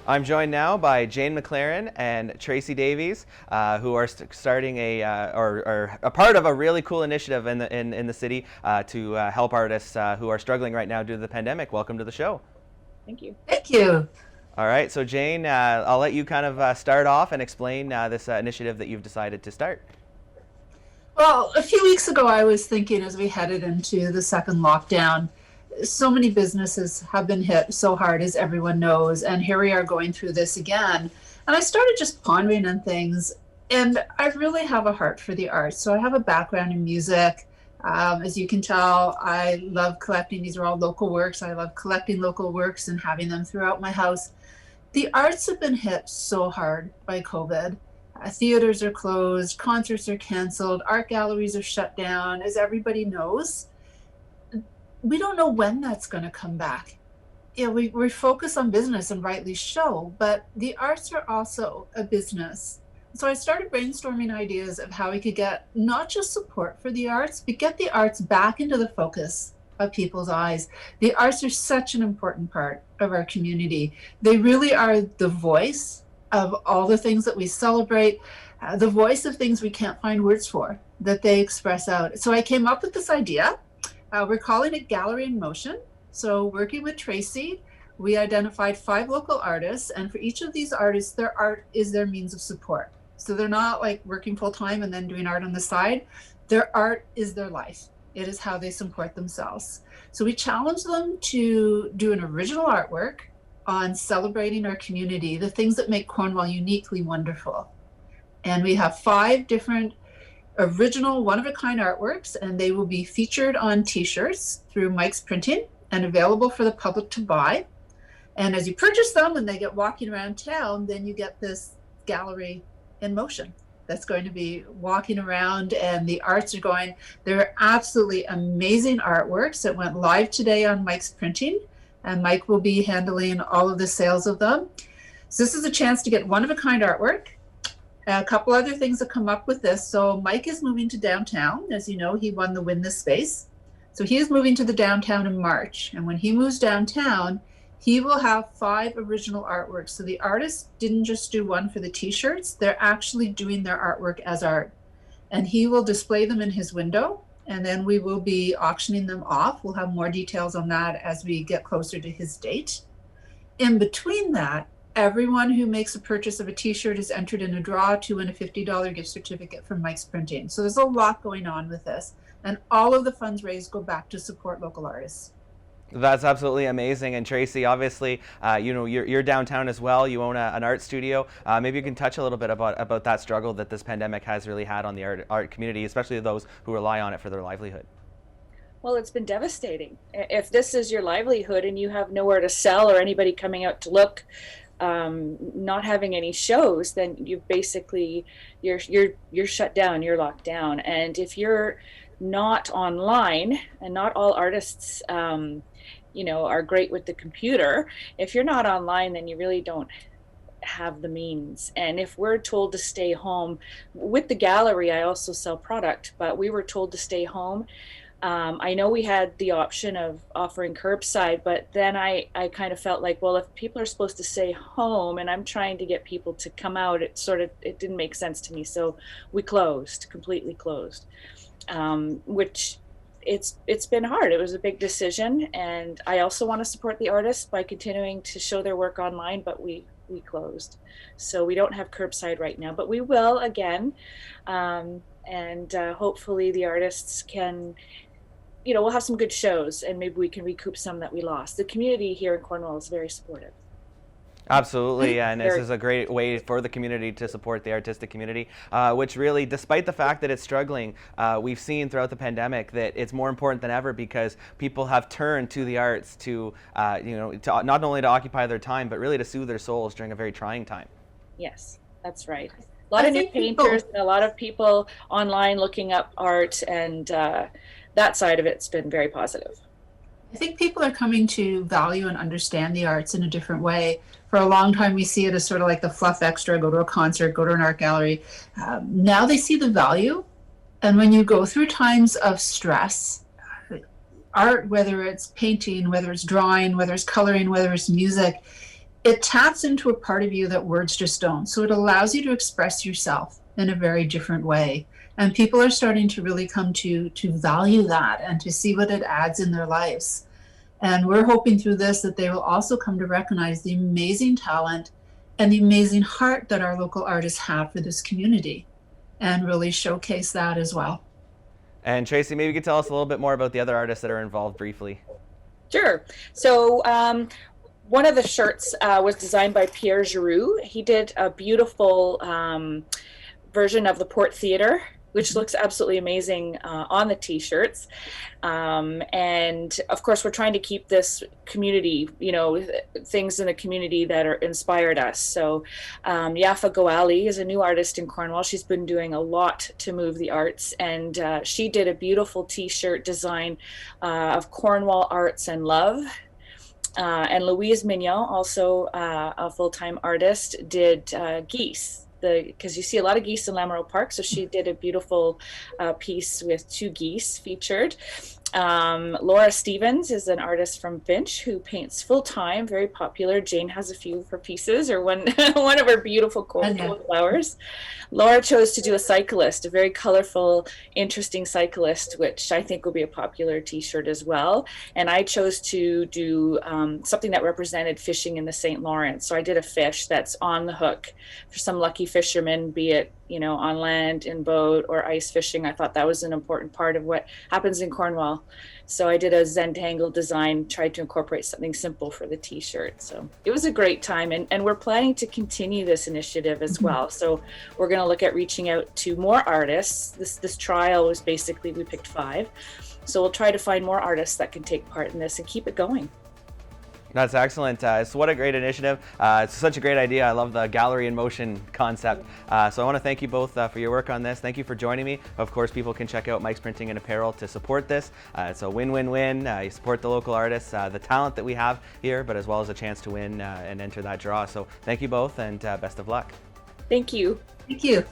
I'm joined now by Jane McLaren and Tracy Davies, who are starting or a part of a really cool initiative in the city to help artists who are struggling right now due to the pandemic. Welcome to the show. Thank you. Thank you. All right, so Jane, I'll let you kind of start off and explain this initiative that you've decided to start. Well, a few weeks ago, I was thinking as we headed into the second lockdown, so many businesses have been hit so hard, as everyone knows, and here we are going through this again. And I started just pondering on things, and I really have a heart for the arts. So I have a background in music. As you can tell, I love collecting. These are all local works. I love collecting local works and having them throughout my house. The arts have been hit so hard by COVID. Theaters are closed, concerts are canceled, art galleries are shut down. As everybody knows, we don't know when that's going to come back. Yeah, we focus on business, and rightly so, but the arts are also a business. So I started brainstorming ideas of how we could get not just support for the arts, but get the arts back into the focus of people's eyes. The arts are such an important part of our community. They really are the voice of all the things that we celebrate, the voice of things we can't find words for, that they express out. So I came up with this idea. We're calling it Gallery in Motion. So working with Tracy, we identified 5 local artists, and for each of these artists, their art is their means of support. So they're not like working full time and then doing art on the side. Their art is their life. It is how they support themselves. So we challenge them to do an original artwork on celebrating our community, the things that make Cornwall uniquely wonderful. And we have 5 different original one-of-a-kind artworks, and they will be featured on t-shirts through Mike's Printing and available for the public to buy. And as you purchase them and they get walking around town, then you get this gallery in motion that's going to be walking around, and the arts are going. They're absolutely amazing artworks that went live today on Mike's Printing, and Mike will be handling all of the sales of them. So this is a chance to get one-of-a-kind artwork. A couple other things that come up with this. So Mike is moving to downtown. As you know, he won the Win This Space. So he is moving to the downtown in March. And when he moves downtown, he will have 5 original artworks. So the artists didn't just do one for the t-shirts, they're actually doing their artwork as art. And he will display them in his window, and then we will be auctioning them off. We'll have more details on that as we get closer to his date. In between that, everyone who makes a purchase of a t-shirt is entered in a draw to win a $50 gift certificate from Mike's Printing. So there's a lot going on with this. And all of the funds raised go back to support local artists. That's absolutely amazing. And Tracy, obviously, you're downtown as well. You own an art studio. Maybe you can touch a little bit about that struggle that this pandemic has really had on the art community, especially those who rely on it for their livelihood. Well, it's been devastating. If this is your livelihood and you have nowhere to sell or anybody coming out to look, not having any shows, then you basically you're shut down, you're locked down. And if you're not online, and not all artists are great with the computer, if you're not online, then you really don't have the means. And if we're told to stay home, with the gallery I also sell product, but we were told to stay home. I know we had the option of offering curbside, but then I kind of felt like, well, if people are supposed to stay home and I'm trying to get people to come out, it didn't make sense to me. So we completely closed, which it's been hard. It was a big decision, and I also want to support the artists by continuing to show their work online, but we closed. So we don't have curbside right now, but we will again. And hopefully the artists can, we'll have some good shows, and maybe we can recoup some that we lost. The community here in Cornwall is very supportive. Absolutely, and this is a great way for the community to support the artistic community, which really, despite the fact that it's struggling, we've seen throughout the pandemic that it's more important than ever because people have turned to the arts to not only to occupy their time, but really to soothe their souls during a very trying time. Yes, that's right. A lot of new painters and a lot of people online looking up art, and that side of it's been very positive. I think people are coming to value and understand the arts in a different way. For a long time, we see it as sort of like the fluff extra, go to a concert, go to an art gallery. Now they see the value. And when you go through times of stress, art, whether it's painting, whether it's drawing, whether it's coloring, whether it's music, it taps into a part of you that words just don't. So it allows you to express yourself in a very different way. And people are starting to really come to value that and to see what it adds in their lives. And we're hoping through this that they will also come to recognize the amazing talent and the amazing heart that our local artists have for this community, and really showcase that as well. And Tracy, maybe you could tell us a little bit more about the other artists that are involved briefly. Sure. So one of the shirts was designed by Pierre Giroux. He did a beautiful version of the Port Theatre, which looks absolutely amazing on the t-shirts. And of course, we're trying to keep this community, things in the community that are inspired us. So Yafa Goali is a new artist in Cornwall. She's been doing a lot to move the arts, and she did a beautiful t-shirt design of Cornwall arts and love. And Louise Mignon, also a full-time artist, did geese. Because you see a lot of geese in Lamoureux Park, so she did a beautiful piece with 2 geese featured. Laura Stevens is an artist from Finch who paints full-time, very popular. Jane has a few of her pieces, or one one of her beautiful cold flowers. Laura chose to do a cyclist, a very colorful, interesting cyclist, which I think will be a popular t-shirt as well. And I chose to do something that represented fishing in the St. Lawrence. So I did a fish that's on the hook for some lucky fishermen, be it on land, in boat, or ice fishing. I thought that was an important part of what happens in Cornwall. So I did a Zentangle design, tried to incorporate something simple for the t-shirt. So it was a great time, and we're planning to continue this initiative as well. So we're going to look at reaching out to more artists. This trial was basically, we picked 5. So we'll try to find more artists that can take part in this and keep it going. That's excellent. So what a great initiative. It's such a great idea. I love the gallery in motion concept. So I want to thank you both for your work on this. Thank you for joining me. Of course, people can check out Mike's Printing and Apparel to support this. It's a win-win-win. You support the local artists, the talent that we have here, but as well as a chance to win and enter that draw. So thank you both, and best of luck. Thank you. Thank you.